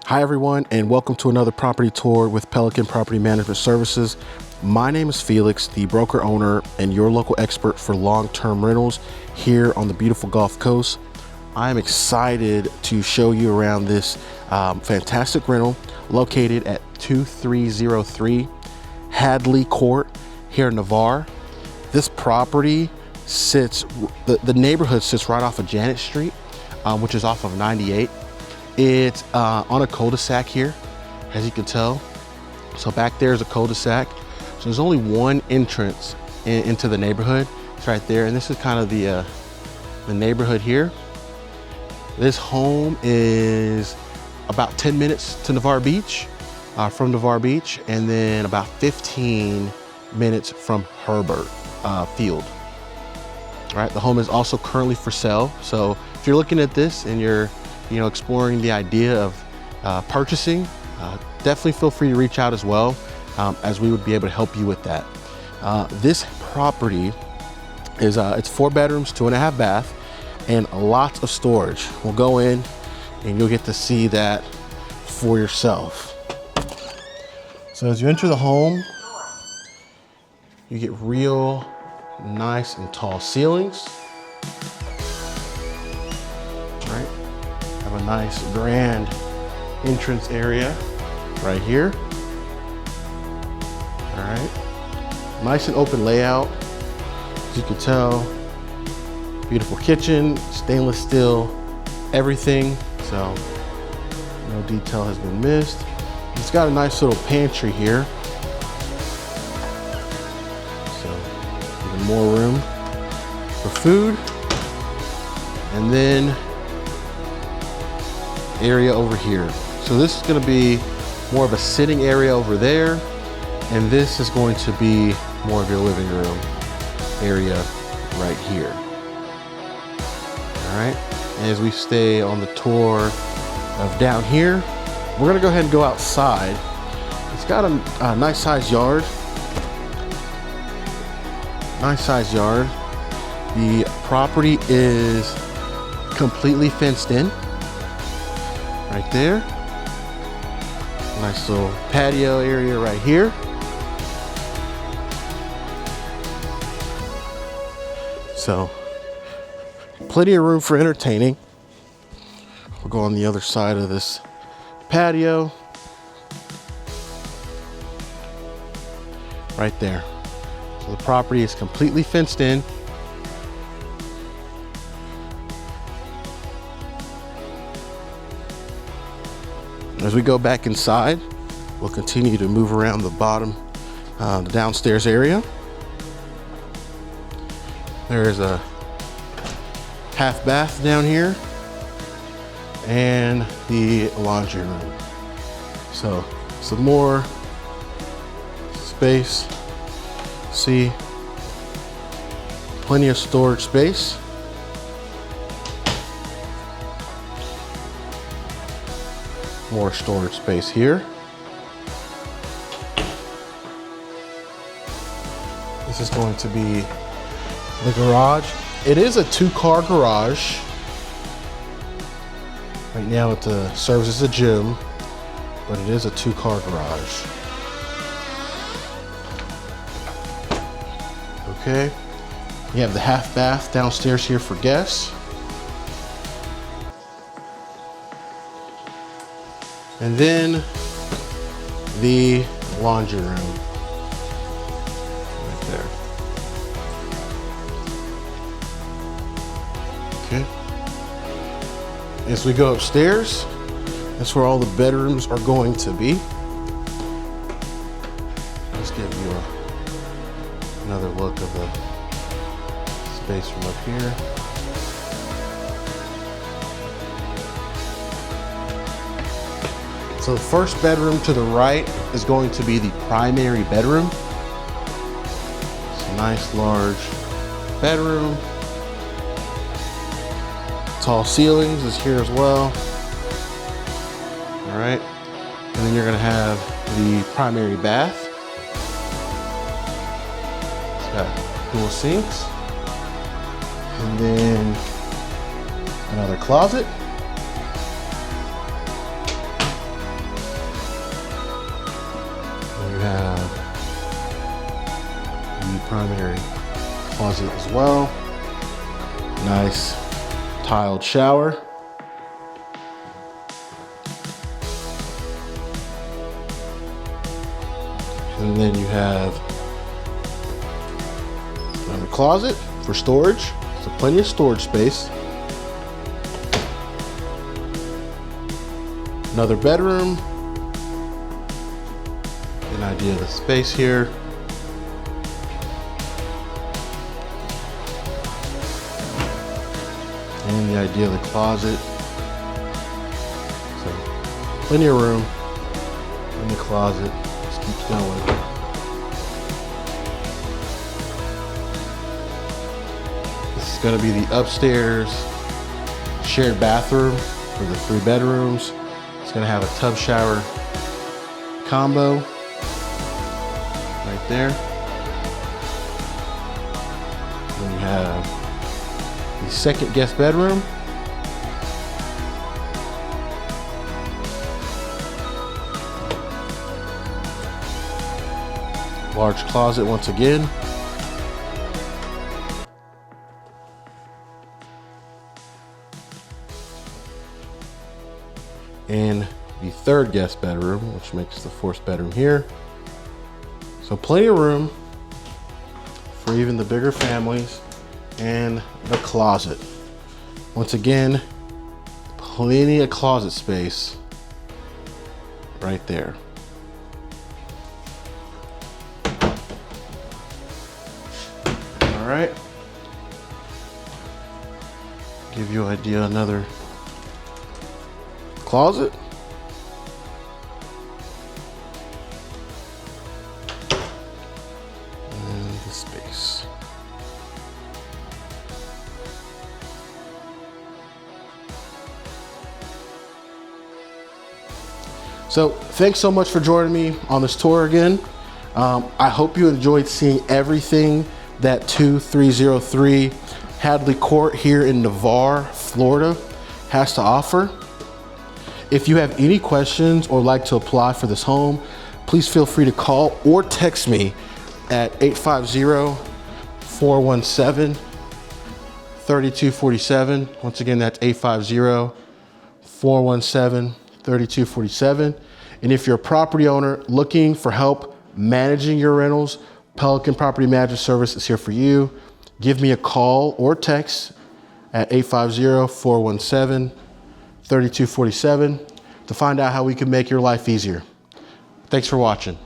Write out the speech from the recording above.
Hi everyone, and welcome to another property tour with Pelican Property Management Services. My name is Felix, the broker owner and your local expert for long-term rentals here on the beautiful Gulf Coast. I'm excited to show you around this fantastic rental located at 2303 Hadleigh Court here in Navarre. This property sits, the neighborhood sits right off of Janet Street, which is off of 98. It's on a cul-de-sac here, as you can tell. So back there is a cul-de-sac. So there's only one entrance into the neighborhood. It's right there, and this is kind of the neighborhood here. This home is about 10 minutes to Navarre Beach, from Navarre Beach, and then about 15 minutes from Hurlburt Field. All right, the home is also currently for sale. So if you're looking at this and you're exploring the idea of purchasing, definitely feel free to reach out as well, as we would be able to help you with that. This property is it's 4 bedrooms, 2.5 bath, and lots of storage. We'll go in and you'll get to see that for yourself. So as you enter the home, you get real nice and tall ceilings. Right? Have a nice grand entrance area right here. All right, nice and open layout. As you can tell, beautiful kitchen, stainless steel, everything. So no detail has been missed. It's got a nice little pantry here. So even more room for food. And then area over here. So this is going to be more of a sitting area over there, and this is going to be more of your living room area right here. All right, as we stay on the tour of down here, we're going to go ahead and go outside. It's got a nice sized yard. Nice sized yard. The property is completely fenced in. Right there. Nice little patio area right here. So, plenty of room for entertaining. We'll go on the other side of this patio. Right there. So the property is completely fenced in. As we go back inside, we'll continue to move around the bottom, the downstairs area. There is a half bath down here and the laundry room. So some more space. See, plenty of storage space. More storage space here. This is going to be the garage. It is a 2-car garage. Right now it serves as a gym, but it is a 2-car garage. Okay, you have the half bath downstairs here for guests. And then the laundry room right there. Okay. As we go upstairs, that's where all the bedrooms are going to be. Let's give you another look of the space from up here. So the first bedroom to the right is going to be the primary bedroom. It's a nice large bedroom. Tall ceilings is here as well. All right, and then you're gonna have the primary bath. It's got dual sinks. And then another closet. have the primary closet as well. Nice tiled shower. And then you have another closet for storage. So plenty of storage space. Another bedroom. An idea of the space here. And the idea of the closet. So plenty of room in the closet. Just keeps going. This is going to be the upstairs shared bathroom for the 3 bedrooms. It's going to have a tub shower combo right there. Then you have the second guest bedroom. Large closet once again. And the third guest bedroom, which makes the 4th bedroom here. So plenty of room for even the bigger families. And the closet. Once again, plenty of closet space right there. All right. Give you an idea, another closet. And the space. So thanks so much for joining me on this tour again. I hope you enjoyed seeing everything that 2303 Hadleigh Court here in Navarre, Florida has to offer. If you have any questions or like to apply for this home, please feel free to call or text me at 850-417-3247. Once again, that's 850-417-3247. And if you're a property owner looking for help managing your rentals, Pelican Property Management Service is here for you. Give me a call or text at 850-417-3247 to find out how we can make your life easier. Thanks for watching.